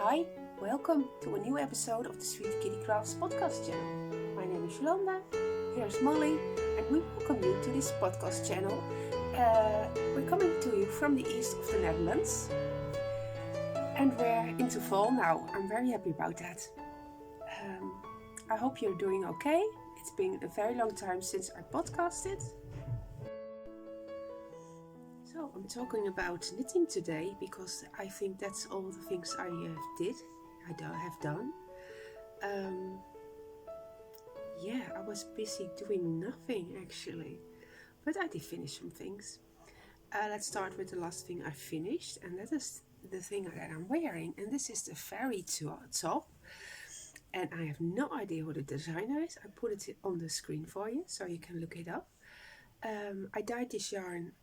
Hi, welcome to a new episode of the Sweetkittycrafts podcast channel. My name is Jolanda, here's Molly, and we welcome you to this podcast channel. We're coming to you from the east of the Netherlands, and we're into fall now. I'm very happy about that. I hope you're doing okay. It's been a very long time since I podcasted. So I'm talking about knitting today because I think that's all the things I have done. I was busy doing nothing actually, but I did finish some things. Let's start with the last thing I finished, and that is the thing that I'm wearing, and this is the fairy top, and I have no idea who the designer is. I put it on the screen for you so you can look it up. I dyed this yarn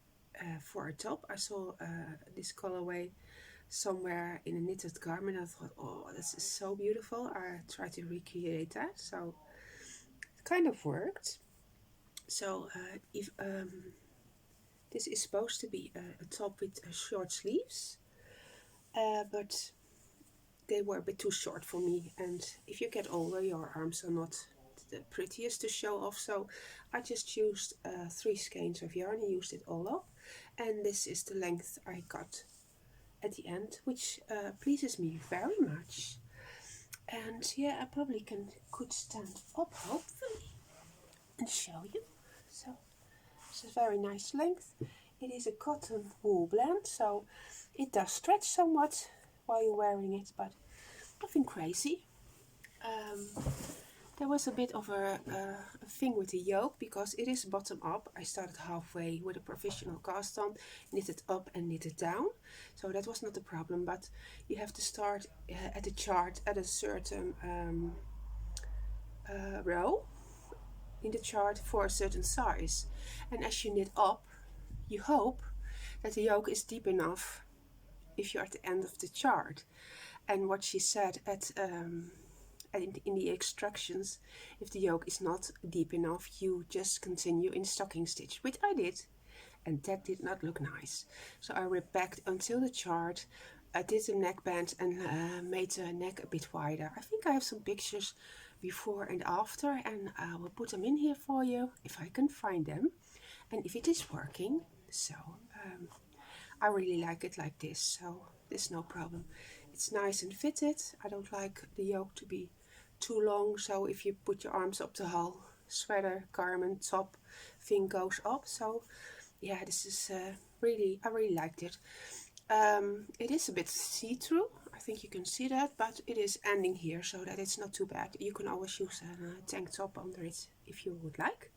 for a top. I saw this colorway somewhere in a knitted garment. I thought, oh, this is so beautiful. I tried to recreate that, so it kind of worked. So this is supposed to be a top with short sleeves, but they were a bit too short for me, and if you get older your arms are not the prettiest to show off, so I just used 3 skeins of yarn and used it all up, and this is the length I got at the end, which pleases me very much. And yeah, I probably could stand up hopefully and show you. So it's a very nice length. It is a cotton wool blend, so it does stretch somewhat while you're wearing it, but nothing crazy. There was a bit of a thing with the yoke because it is bottom up. I started halfway with a professional cast on, knitted up and knitted down, so that was not a problem, but you have to start at the chart at a certain row in the chart for a certain size, and as you knit up you hope that the yoke is deep enough if you're at the end of the chart. And what she said in the instructions, if the yoke is not deep enough, you just continue in stocking stitch, which I did, and that did not look nice. So I ripped back until the chart. I did a neckband and made the neck a bit wider. I think I have some pictures before and after, and I will put them in here for you if I can find them and if it is working. So I really like it like this, so there's no problem. It's nice and fitted. I don't like the yoke to be too long, so if you put your arms up the whole sweater, garment, top thing goes up. So yeah, this is I really liked it. It is a bit see-through, I think you can see that, but it is ending here so that it's not too bad. You can always use a tank top under it if you would like.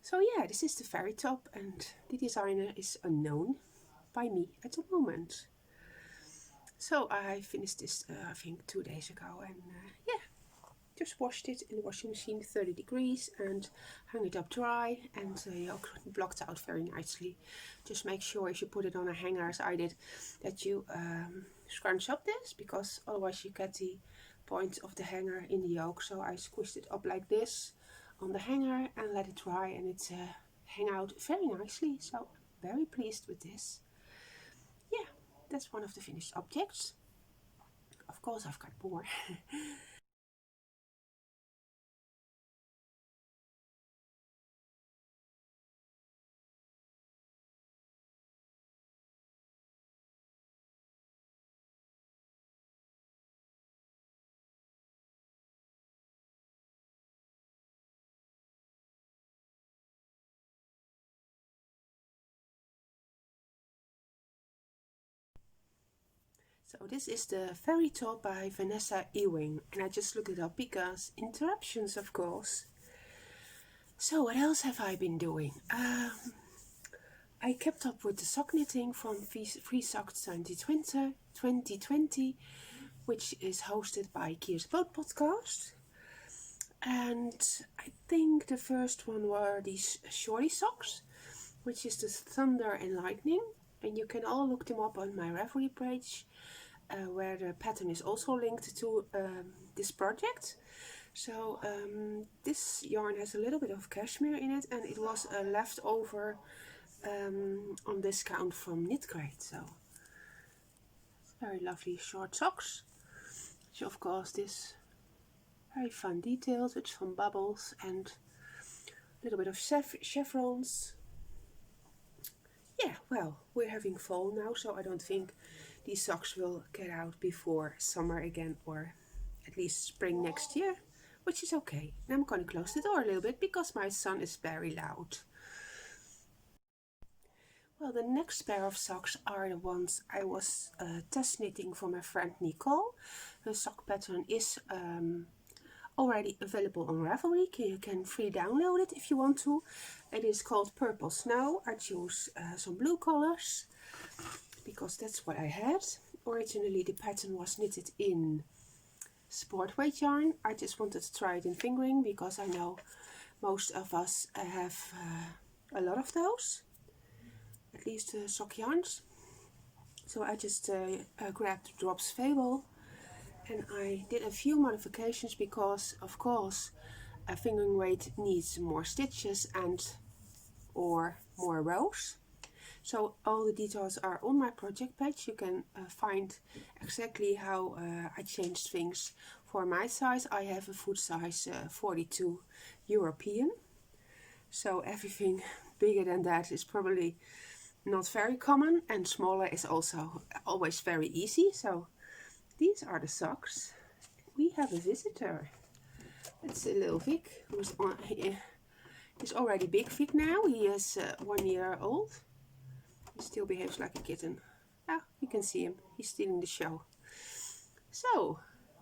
So yeah, this is the fairy top, and the designer is unknown by me at the moment. So I finished this I think 2 days ago, and just washed it in the washing machine 30 degrees and hung it up dry, and the yoke blocked out very nicely. Just make sure if you put it on a hanger as I did that you scrunch up this, because otherwise you get the point of the hanger in the yoke. So I squished it up like this on the hanger and let it dry, and it hang out very nicely, so very pleased with this. Yeah, that's one of the finished objects. Of course I've got more. So this is the fairy top by Vanessa Ewing, and I just looked it up because interruptions, of course. So what else have I been doing? I kept up with the sock knitting from Free Socks 2020. which is hosted by Kier's Boat Podcast. And I think the first one were these shorty socks, which is the Thunder and Lightning. And you can all look them up on my Ravelry page, where the pattern is also linked to this project. So this yarn has a little bit of cashmere in it, and it was a leftover on discount from Knit Crate. So very lovely short socks. So of course this very fun details with some bubbles and a little bit of chevrons. Yeah, well, we're having fall now, so I don't think these socks will get out before summer again, or at least spring next year, which is okay. And I'm going to close the door a little bit because my son is very loud. Well, the next pair of socks are the ones I was test knitting for my friend Nicole. The sock pattern is already available on Ravelry. You can free download it if you want to. It is called Purple Snow. I choose some blue colors because that's what I had. Originally the pattern was knitted in sport weight yarn. I just wanted to try it in fingering because I know most of us have a lot of those, at least sock yarns. So I just grabbed Drops Fable, and I did a few modifications because of course a fingering weight needs more stitches and or more rows. So all the details are on my project page. You can find exactly how I changed things. For my size, I have a foot size 42 European. So everything bigger than that is probably not very common, and smaller is also always very easy. So these are the socks. We have a visitor. It's a little Vic who's on. He's already big Vic now. He is 1 year old. He still behaves like a kitten. Ah, you can see him. He's stealing the show. So,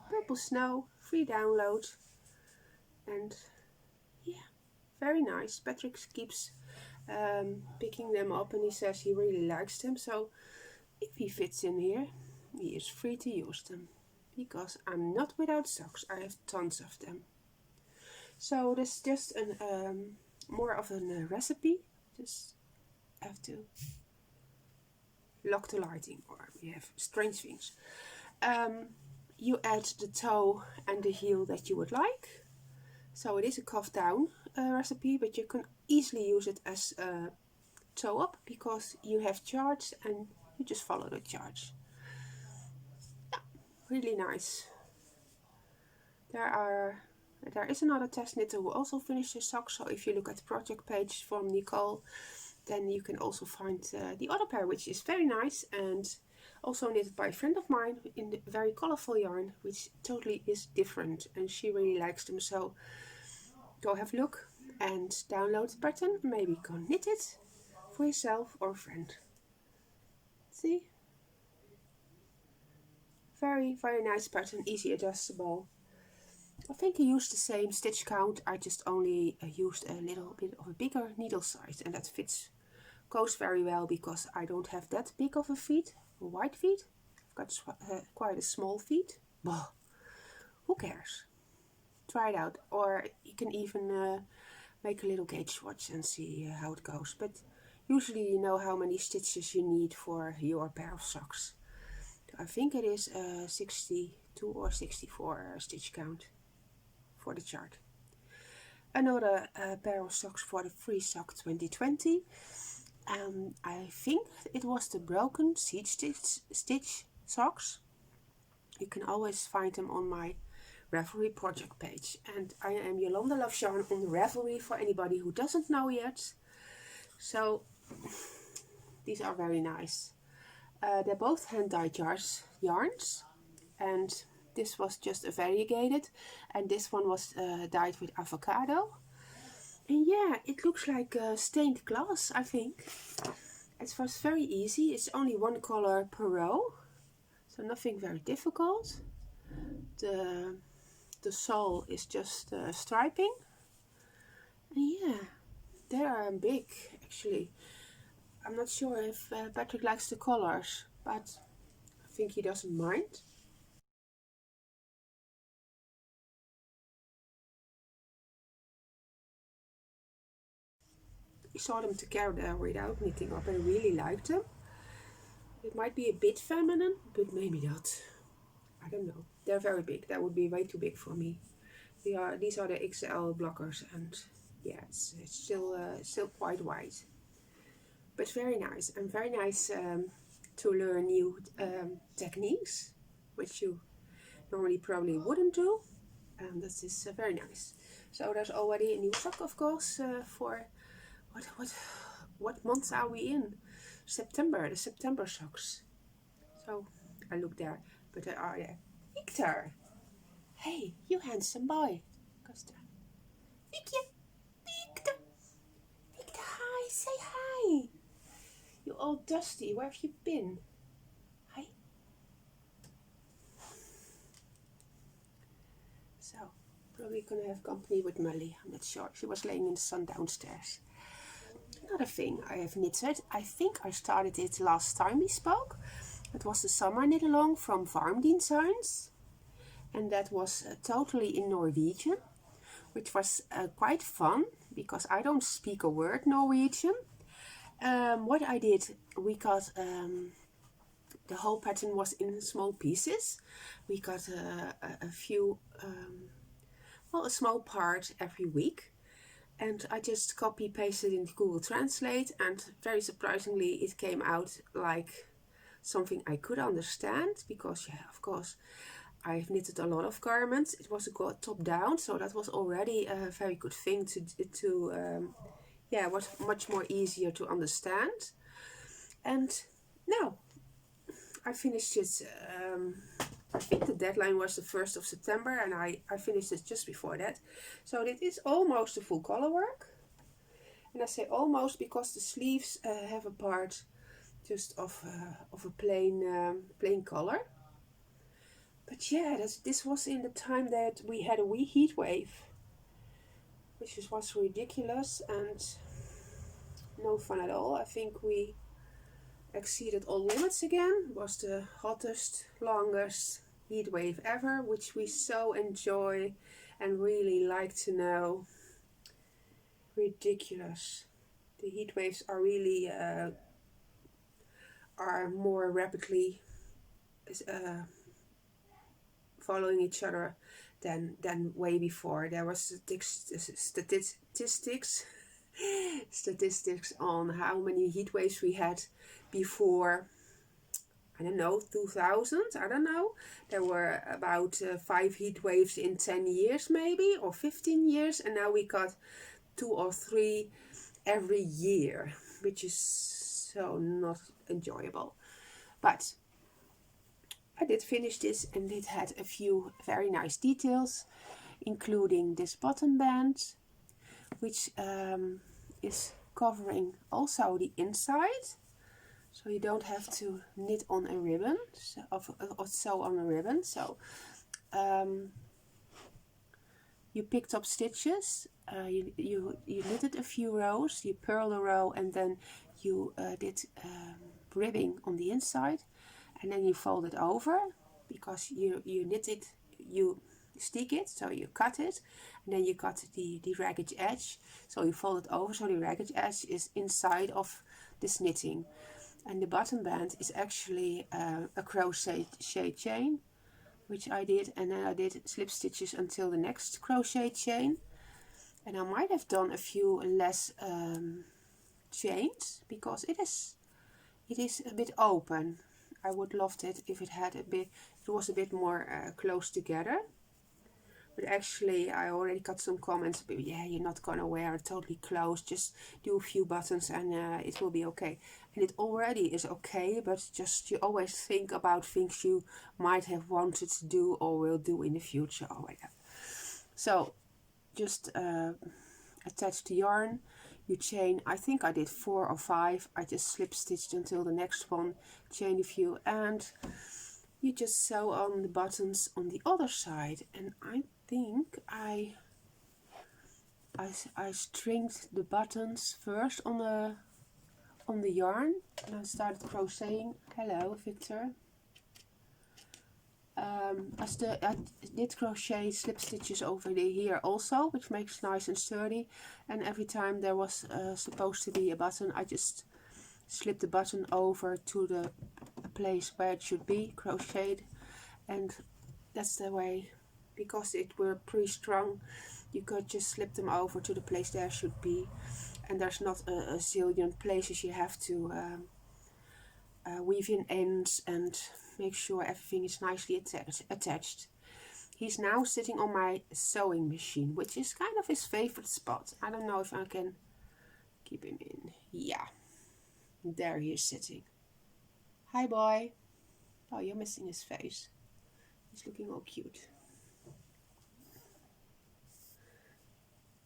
Purple Snow, free download. And yeah, very nice. Patrick keeps picking them up and he says he really likes them. So, if he fits in here, he is free to use them. Because I'm not without socks. I have tons of them. So, this is just an, more of a recipe. Just have to lock the lighting, or we have strange things. You add the toe and the heel that you would like. So it is a cuff down recipe, but you can easily use it as a toe up because you have charts and you just follow the charts. Yeah, really nice. There is another test knitter who also finished his socks, so if you look at the project page from Nicole, then you can also find the other pair, which is very nice and also knitted by a friend of mine in the very colorful yarn, which totally is different, and she really likes them. So go have a look and download the pattern, maybe go knit it for yourself or a friend. See? Very, very nice pattern, easy adjustable. I think I used the same stitch count, I just only used a little bit of a bigger needle size, and that goes very well because I don't have that big of a feet, a wide feet. I've got quite a small feet. Bah, who cares? Try it out, or you can even make a little gauge swatch and see how it goes. But usually you know how many stitches you need for your pair of socks. I think it is 62 or 64 stitch count for the chart. Another pair of socks for the Free Sock 2020. I think it was the broken seed stitch socks. You can always find them on my Ravelry project page. And I am Jolanda Loves Yarn on Ravelry for anybody who doesn't know yet. So these are very nice. They're both hand-dyed yarns, and this was just a variegated, and this one was dyed with avocado. And yeah, it looks like stained glass, I think. It was very easy. It's only one color per row, so nothing very difficult. The sole is just striping. And yeah, they are big actually. I'm not sure if Patrick likes the colors, but I think he doesn't mind. saw them together without knitting up and I really liked them. It might be a bit feminine, but maybe not. I don't know. They're very big. That would be way too big for me. These are the XL blockers, and yeah, it's still quite wide. But very nice, and very nice to learn new techniques, which you normally probably wouldn't do. And this is very nice. So there's already a new sock, of course, for what month are we in? September, the September socks. So I look there, but there are there. Victor! Hey, you handsome boy. Victor. Victor! Victor, hi, say hi. You're all dusty, where have you been? Hi. So, probably gonna have company with Molly, I'm not sure. She was laying in the sun downstairs. Another thing I have knitted, I think I started it last time we spoke. It was the summer knit along from Farm Designs, and that was totally in Norwegian, which was quite fun because I don't speak a word Norwegian. What I did, we got the whole pattern was in small pieces. We got a few, well, a small part every week. And I just copy pasted into Google Translate, and very surprisingly it came out like something I could understand, because yeah, of course I've knitted a lot of garments. It was a top down, so that was already a very good thing to yeah, was much more easier to understand. And now I finished it. I think the deadline was the 1st of September, and I finished it just before that. So it is almost a full color work. And I say almost because the sleeves have a part just of a plain color. But yeah, this was in the time that we had a wee heat wave, which was ridiculous and no fun at all. I think we exceeded all limits again. It was the hottest, longest heat wave ever, which we so enjoy and really like to know. Ridiculous. The heat waves are really are more rapidly following each other than way before. There was statistics on how many heat waves we had before. I don't know, 2000, I don't know. There were about 5 heat waves in 10 years maybe, or 15 years, and now we got 2 or 3 every year, which is so not enjoyable. But I did finish this, and it had a few very nice details, including this button band, which is covering also the inside, so you don't have to knit on a ribbon, or sew on a ribbon. So you picked up stitches, you knitted a few rows, you purled a row, and then you did ribbing on the inside, and then you fold it over, because you knit it, you stick it, so you cut it, and then you cut the ragged edge, so you fold it over, so the ragged edge is inside of this knitting. And the button band is actually a crochet chain, which I did, and then I did slip stitches until the next crochet chain. And I might have done a few less chains, because it is a bit open. I would loved it if it was a bit more close together. But actually I already got some comments, but yeah, you're not gonna wear it totally close, just do a few buttons and it will be okay. And it already is okay, but just you always think about things you might have wanted to do or will do in the future or whatever. So just attach the yarn, you chain, I think I did 4 or 5, I just slip stitched until the next one, chain a few, and you just sew on the buttons on the other side. And I think I stringed the buttons first on the yarn, and I started crocheting. Hello, Victor. I did crochet slip stitches over here also, which makes nice and sturdy. And every time there was supposed to be a button, I just slip the button over to the place where it should be crocheted, and that's the way, because it were pre-strung, you could just slip them over to the place there should be, and there's not a zillion places you have to weave in ends and make sure everything is nicely attached. He's now sitting on my sewing machine, which is kind of his favorite spot. I don't know if I can keep him in. Yeah, there he is sitting. Hi boy. Oh, you're missing his face. He's looking all cute.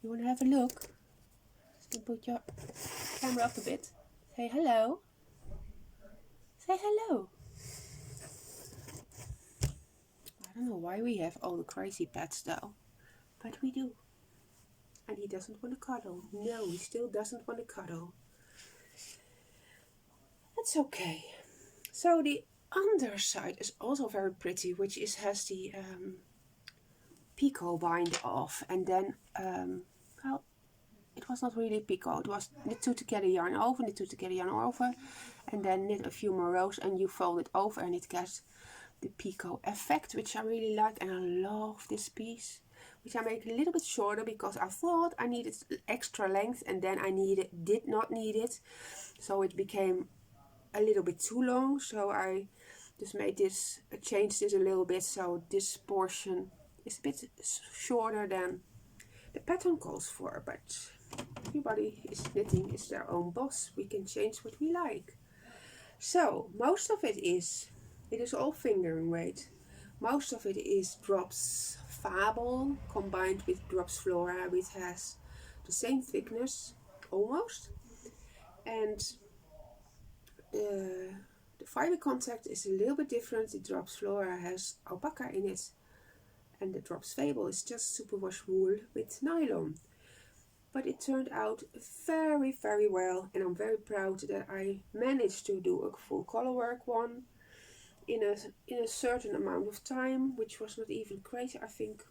You want to have a look? You can put your camera up a bit. Say hello. Say hello. I don't know why we have all the crazy pets though, but we do. And he doesn't want to cuddle. No, he still doesn't want to cuddle. That's okay. So the underside is also very pretty, which has the picot bind off, and then well, it was not really picot, it was knit two together yarn over, knit two together yarn over, and then knit a few more rows, and you fold it over and it gets the picot effect, which I really like. And I love this piece, which I make a little bit shorter because I thought I needed extra length, and then I did not need it, so it became a little bit too long. So I just made this, changed this a little bit, so this portion is a bit shorter than the pattern calls for, but everybody is knitting is their own boss. We can change what we like. So most of it is all fingering weight. Most of it is Drops Fable combined with Drops Flora, which has the same thickness almost, and the fiber contact is a little bit different. The Drops Flora has alpaca in it, and the Drops Fable is just superwash wool with nylon. But it turned out very, very well, and I'm very proud that I managed to do a full colorwork one in a certain amount of time, which was not even crazy. I think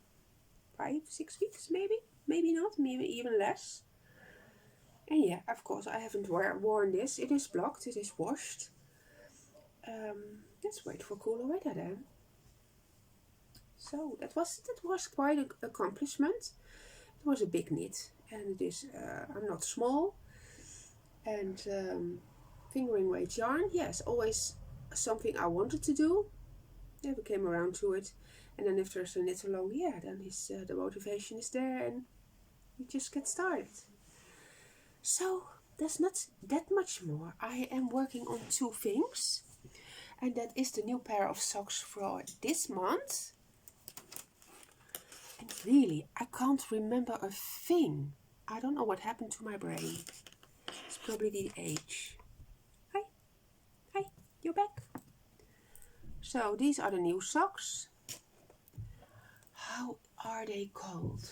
5-6 weeks, maybe not, maybe even less. And yeah, of course I haven't worn this. It is blocked, it is washed. Let's wait for cooler weather then. So that was quite an accomplishment. It was a big knit, and it is I'm not small, and fingering weight yarn, yes, always something I wanted to do. Never came around to it, and then if there's a knit along, yeah, then the motivation is there, and you just get started. So there's not that much more. I am working on 2 things, and that is the new pair of socks for this month. And really, I can't remember a thing. I don't know what happened to my brain. It's probably the age. Hi, you're back. So these are the new socks. How are they called?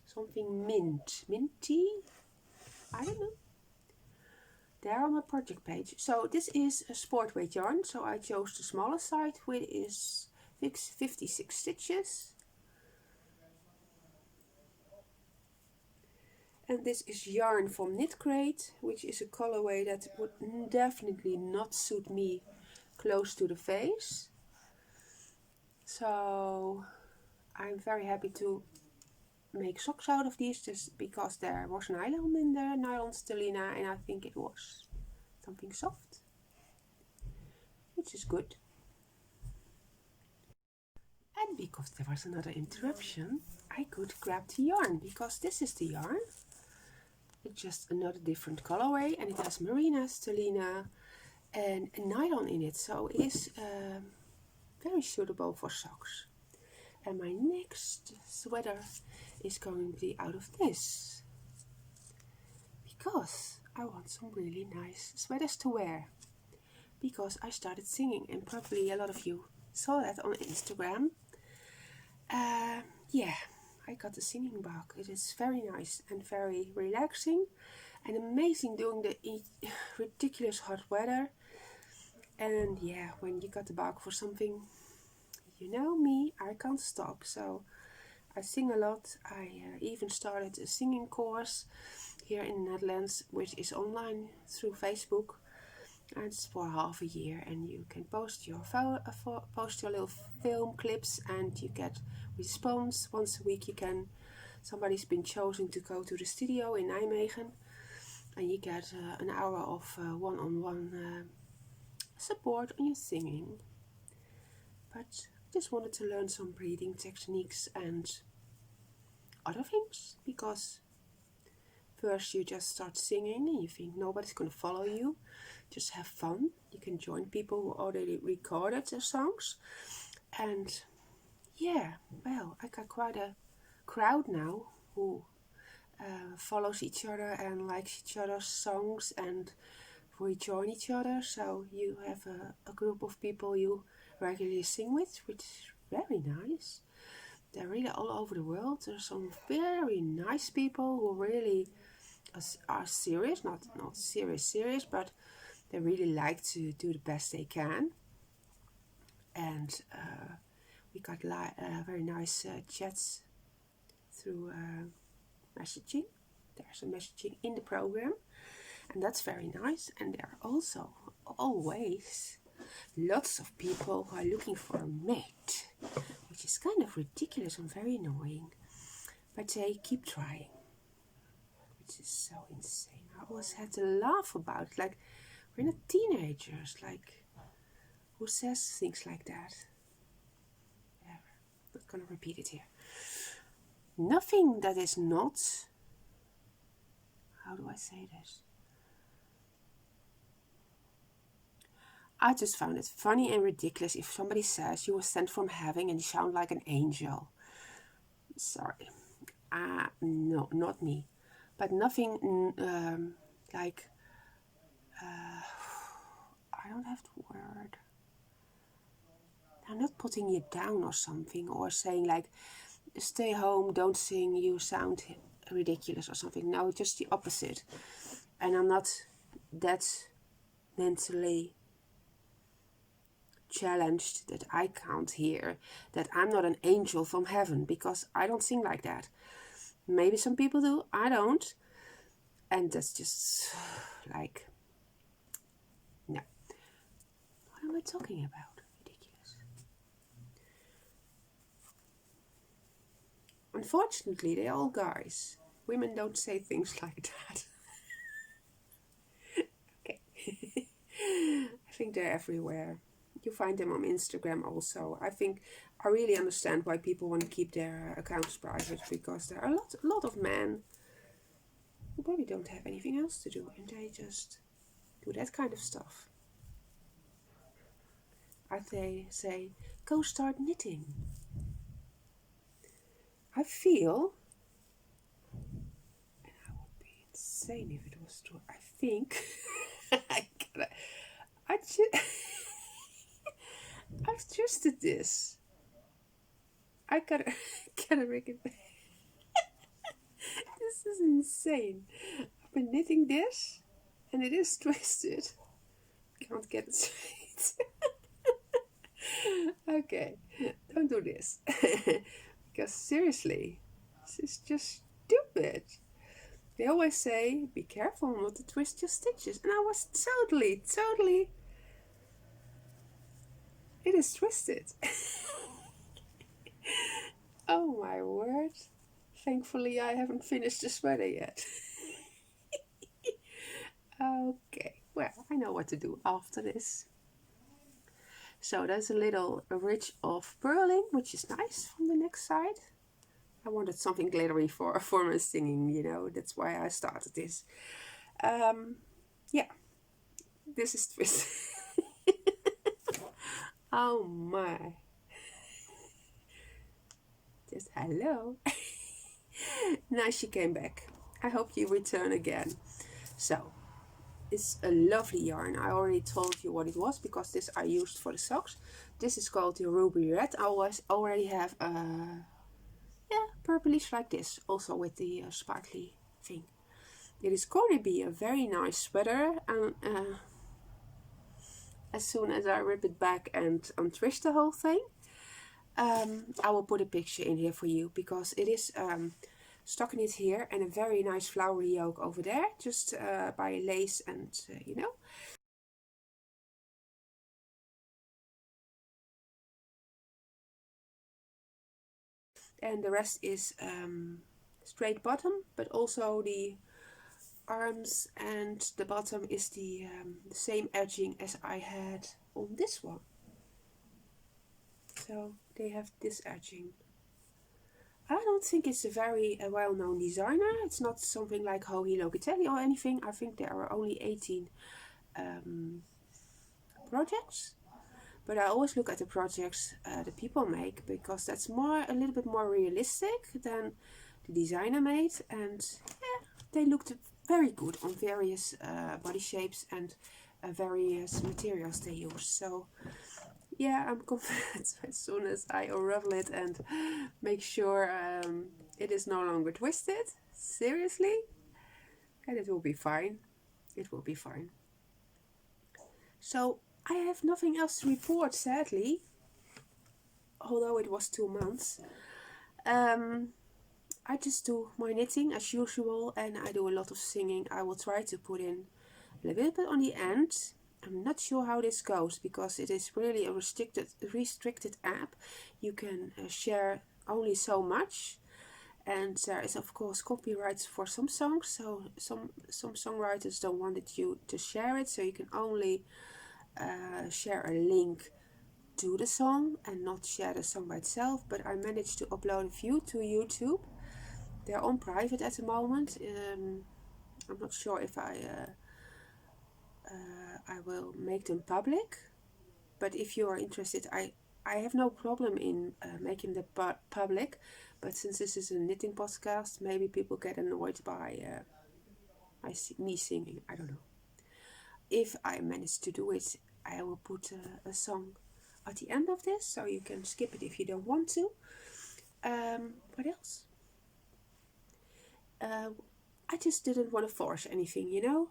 Something minty? I don't know. They're on my project page. So this is a sport weight yarn. So I chose the smaller side, which is 56 stitches. And this is yarn from Knit Crate, which is a colorway that would definitely not suit me close to the face. So I'm very happy to make socks out of these, just because there was nylon in there, nylon stellina, and I think it was something soft, which is good. And because there was another interruption, I could grab the yarn, because this is the yarn. It's just another different colorway, and it has merino, stellina, and nylon in it, so it is very suitable for socks. And my next sweater is going to be out of this, because I want some really nice sweaters to wear, because I started singing, and probably a lot of you saw that on Instagram. Yeah, I got the singing bug. It is very nice and very relaxing and amazing during the ridiculous hot weather. And yeah, when you got the bug for something, you know me, I can't stop. So I sing a lot. I even started a singing course here in the Netherlands, which is online through Facebook. And it's for half a year, and you can post your post your little film clips, and you get response once a week. Somebody's been chosen to go to the studio in Nijmegen, and you get an hour of one-on-one support on your singing. But I just wanted to learn some breathing techniques and other things, because first you just start singing and you think nobody's going to follow you. Just have fun. You can join people who already recorded their songs. And yeah, well, I got quite a crowd now who follows each other and likes each other's songs, and we join each other. So you have a group of people you regularly sing with, which is very nice. They're really all over the world. There's some very nice people who really are serious, not serious, but they really like to do the best they can. And we got very nice chats through messaging. There's a messaging in the program, and that's very nice. And there are also always lots of people who are looking for a mate, which is kind of ridiculous and very annoying. But they keep trying, which is so insane. I always had to laugh about it. Like, we're not teenagers. Like, who says things like that? Yeah, I'm not gonna repeat it here. Nothing that is not, how do I say this? I just found it funny and ridiculous if somebody says you were sent from heaven and you sound like an angel. Sorry. No, not me. But nothing like, I don't have the word. I'm not putting you down or something, or saying like, stay home, don't sing, you sound ridiculous or something. No, just the opposite. And I'm not that mentally challenged that I can't hear that I'm not an angel from heaven, because I don't sing like that. Maybe some people do, I don't. And that's just like, no. What am I talking about? Ridiculous. Unfortunately, they're all guys. Women don't say things like that. Okay. I think they're everywhere. You find them on Instagram also. I really understand why people want to keep their accounts private, because there are a lot of men who probably don't have anything else to do, and they just do that kind of stuff. They say, go start knitting. I feel, and I would be insane if it was true, I think, I've trusted this. I gotta make it. This is insane. I've been knitting this, and it is twisted. Can't get it straight. Okay, don't do this. Because seriously, this is just stupid. They always say, be careful not to twist your stitches. And I was totally, it is twisted. Oh my word. Thankfully, I haven't finished the sweater yet. Okay, well, I know what to do after this. So there's a little ridge of purling, which is nice from the next side. I wanted something glittery for my singing, you know. That's why I started this. Yeah, this is twisted. Oh my. Just hello. Now she came back. I hope you return again. So, it's a lovely yarn. I already told you what it was, because this I used for the socks. This is called the Ruby Red. I already have purplish like this, also with the sparkly thing. It is going to be a very nice sweater, as soon as I rip it back and untwist the whole thing. I will put a picture in here for you, because it is stockinette here and a very nice flowery yoke over there, just by lace and you know. And the rest is straight bottom, but also the arms and the bottom is the same edging as I had on this one. So they have this edging. I don't think it's a very well-known designer. It's not something like Hohi Locatelli or anything. I think there are only 18 projects. But I always look at the projects the people make, because that's a little bit more realistic than the designer made. And yeah, they looked very good on various body shapes and various materials they use. So yeah, I'm confident as soon as I unravel it and make sure it is no longer twisted, seriously, and it will be fine. It will be fine. So I have nothing else to report, sadly, although it was 2 months. I just do my knitting as usual, and I do a lot of singing. I will try to put in a little bit on the end. I'm not sure how this goes, because it is really a restricted app. You can share only so much, and there is of course copyrights for some songs, so some songwriters don't want you to share it, so you can only share a link to the song and not share the song by itself. But I managed to upload a few to YouTube. They're on private at the moment. I'm not sure if I will make them public, but if you are interested, I have no problem in making them public. But since this is a knitting podcast, maybe people get annoyed by me singing. I don't know. If I manage to do it, I will put a song at the end of this, so you can skip it if you don't want to. What else? I just didn't want to force anything, you know.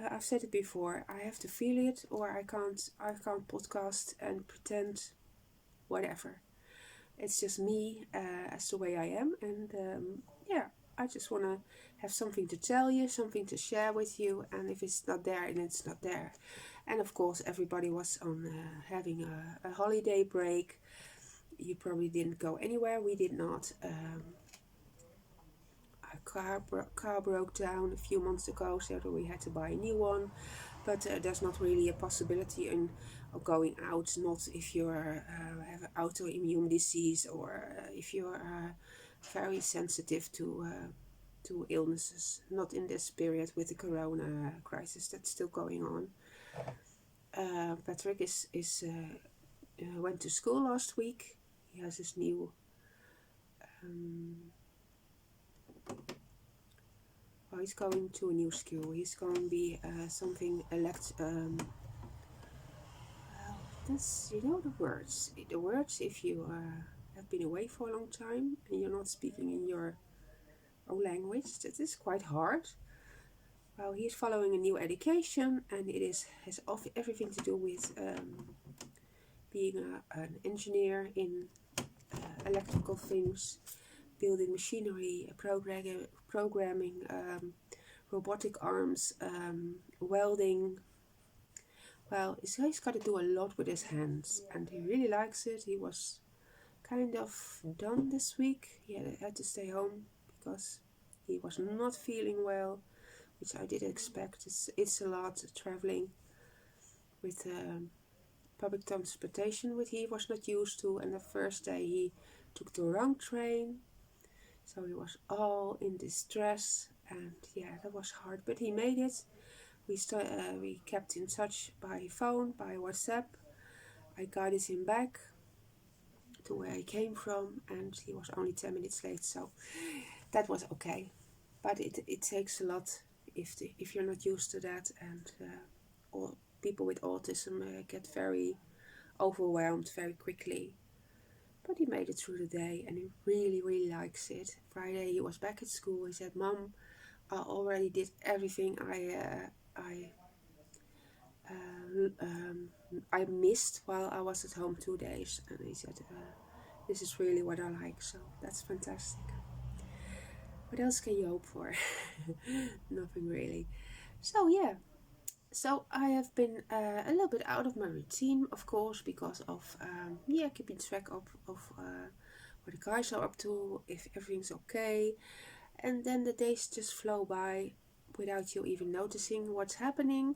I've said it before. I have to feel it, or I can't podcast and pretend whatever. It's just me as the way I am, and yeah, I just want to have something to tell you, something to share with you, and if it's not there, then it's not there. And of course, everybody was on having a holiday break. You probably didn't go anywhere. We did not. Our car broke down a few months ago, so we had to buy a new one. But there's not really a possibility of going out, not if you have an autoimmune disease, or if you are very sensitive to illnesses. Not in this period with the corona crisis that's still going on. Patrick went to school last week. He has his new he's going to a new school. He's going to be something that's, you know, the words. The words, if you have been away for a long time and you're not speaking in your own language, that is quite hard. Well, he's following a new education, and it has everything to do with being an engineer in electrical things, building machinery, programming, robotic arms, welding. Well, he's got to do a lot with his hands, and he really likes it. He was kind of done this week. He had to stay home because he was not feeling well, which I did expect. It's a lot traveling with public transportation, which he was not used to, and the first day he took the wrong train. So he was all in distress, and yeah, that was hard, but he made it. We kept in touch by phone, by WhatsApp. I guided him back to where he came from, and he was only 10 minutes late, so that was okay. But it takes a lot if you're not used to that, and all people with autism get very overwhelmed very quickly. But he made it through the day, and he really, really likes it. Friday he was back at school. He said, "Mom, I already did everything I I missed while I was at home 2 days, and he said, this is really what I like, so that's fantastic. What else can you hope for? Nothing really. So yeah, so I have been a little bit out of my routine, of course, because of keeping track of what the guys are up to, if everything's okay, and then the days just flow by without you even noticing what's happening.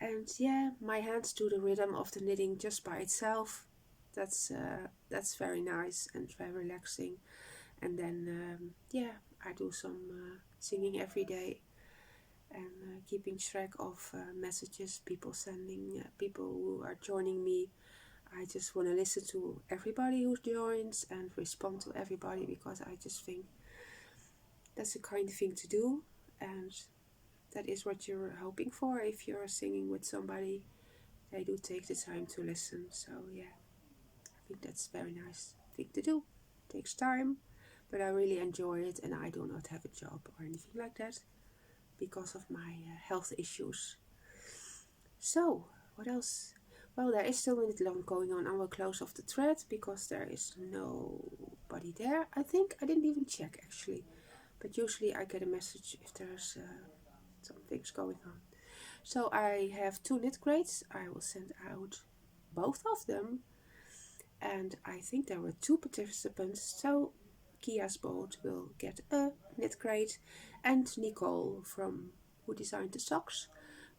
And yeah, my hands do the rhythm of the knitting just by itself. That's very nice and very relaxing. And then I do some singing every day, and keeping track of messages people sending, people who are joining me. I just want to listen to everybody who joins and respond to everybody, because I just think that's a kind thing to do, and that is what you're hoping for. If you're singing with somebody, they do take the time to listen. So yeah, I think that's a very nice thing to do. It takes time, but I really enjoy it, and I do not have a job or anything like that because of my health issues. So what else? Well, there is still a minute long going on. I will close off the thread because there is nobody there. I think I didn't even check actually, but usually I get a message if there's some things going on. So I have 2 knit crates. I will send out both of them, and I think there were 2 participants. So Kia's boat will get a knit crate, and Nicole from who designed the socks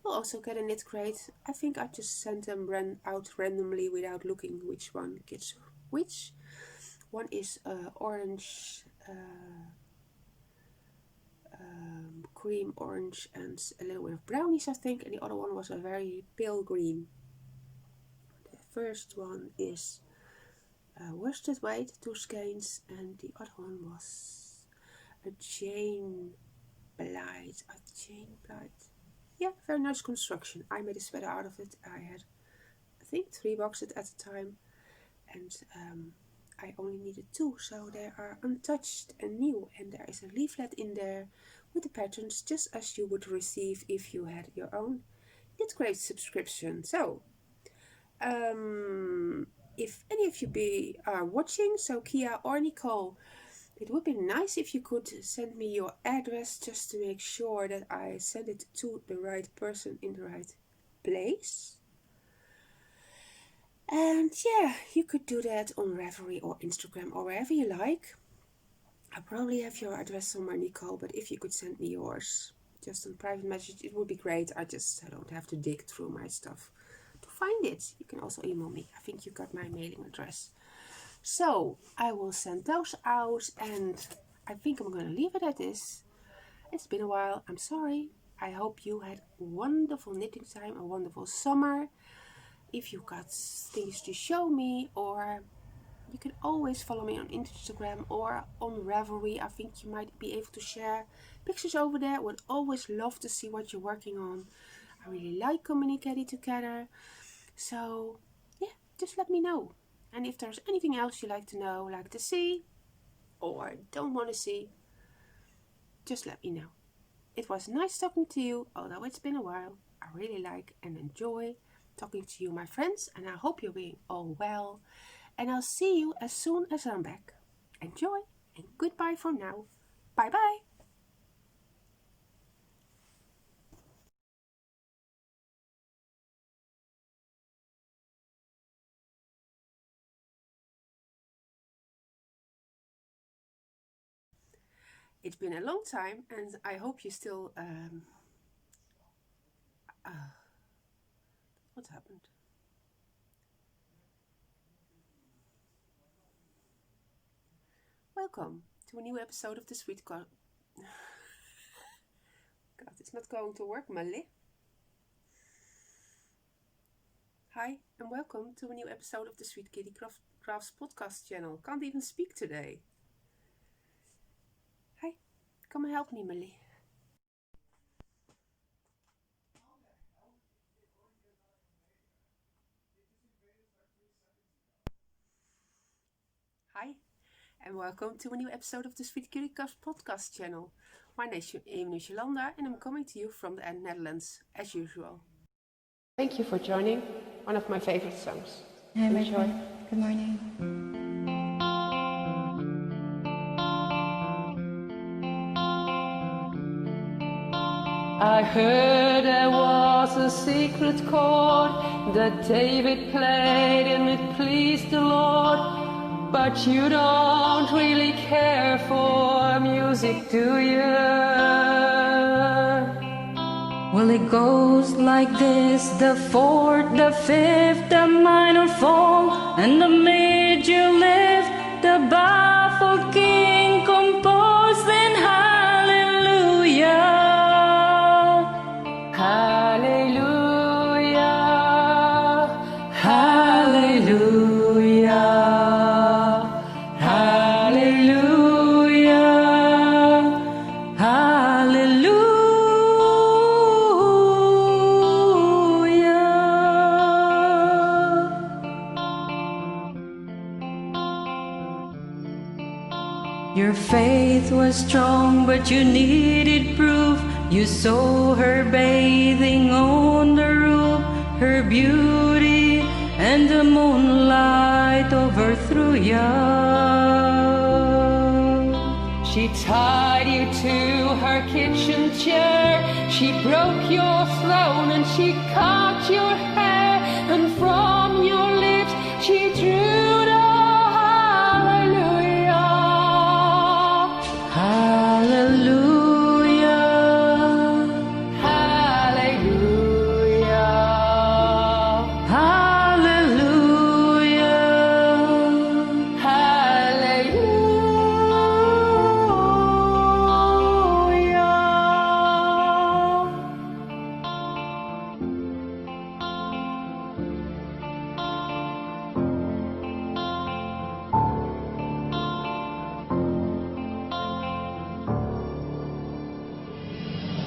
will also get a knit crate. I think I just sent them out randomly without looking which one gets which. One is orange, cream orange and a little bit of brownies, I think, and the other one was a very pale green. The first one is worsted weight, 2 skeins, and the other one was a chain blight. Yeah, very nice construction. I made a sweater out of it. I had, I think, 3 boxes at the time, and I only needed 2, so they are untouched and new, and there is a leaflet in there with the patterns, just as you would receive if you had your own knit crate subscription. So if any of you are watching, so Kia or Nicole, it would be nice if you could send me your address just to make sure that I send it to the right person in the right place. And yeah, you could do that on Ravelry or Instagram or wherever you like. I probably have your address somewhere, Nicole, but if you could send me yours just on private message, it would be great. I don't have to dig through my stuff to find it. You can also email me. I think you got my mailing address. So I will send those out, and I think I'm going to leave it at this. It's been a while. I'm sorry. I hope you had a wonderful knitting time, a wonderful summer. If you got things to show me, or you can always follow me on Instagram or on Ravelry. I think you might be able to share pictures over there. Would always love to see what you're working on. I really like communicating together. So yeah, just let me know. And if there's anything else you like to know, like to see, or don't want to see, just let me know. It was nice talking to you, although it's been a while. I really like and enjoy talking to you, my friends, and I hope you're being all well. And I'll see you as soon as I'm back. Enjoy, and goodbye for now. Bye bye. It's been a long time, and I hope you still what happened? Welcome to a new episode of the God, it's not going to work, Molly. Hi, and welcome to a new episode of the Sweetkittycrafts podcast channel. Can't even speak today. Hi, come and help me, Molly. Hi, and welcome to a new episode of the Sweetkittycrafts podcast channel. My name is Jolanda, and I'm coming to you from the Netherlands, as usual. Thank you for joining. One of my favorite songs. Hi, my Enjoy. friend. Good morning. I heard there was a secret chord that David played and it pleased the Lord. But you don't really care for music, do you? Well, it goes like this: the fourth, the fifth, the minor fall, and the mid you lift, the baffled king composed in hallelujah. Hallelujah, Hallelujah, hallelujah, hallelujah. Your faith was strong, but you needed proof. You saw her bathing on the roof, her beauty and the moonlight overthrew you. she tied you to her kitchen chair. She broke your throne and she cut your hair, and from your lips she drew the hallelujah. Hallelujah, Hallelujah, hallelujah, hallelujah.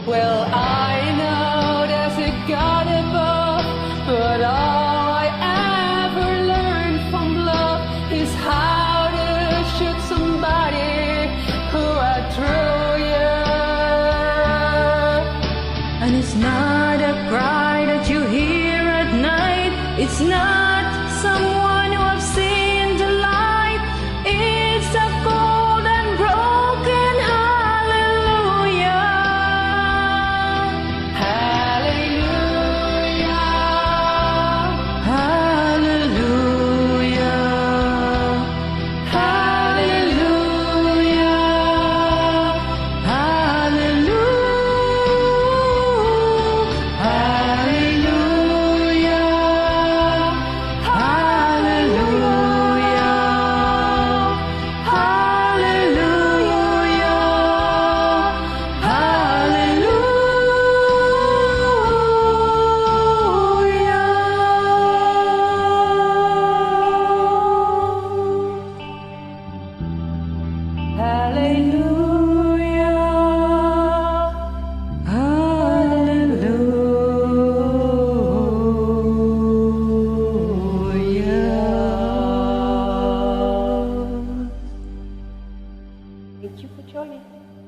Well, I know there's a God above, but all I ever learned from love is how to shoot somebody who outdrew you. And it's not a cry that you hear at night. It's not someone who have seen the light. It's a cold and broken hallelujah. Hallelujah, Hallelujah, hallelujah,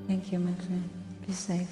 Thank you, my friend. Be safe.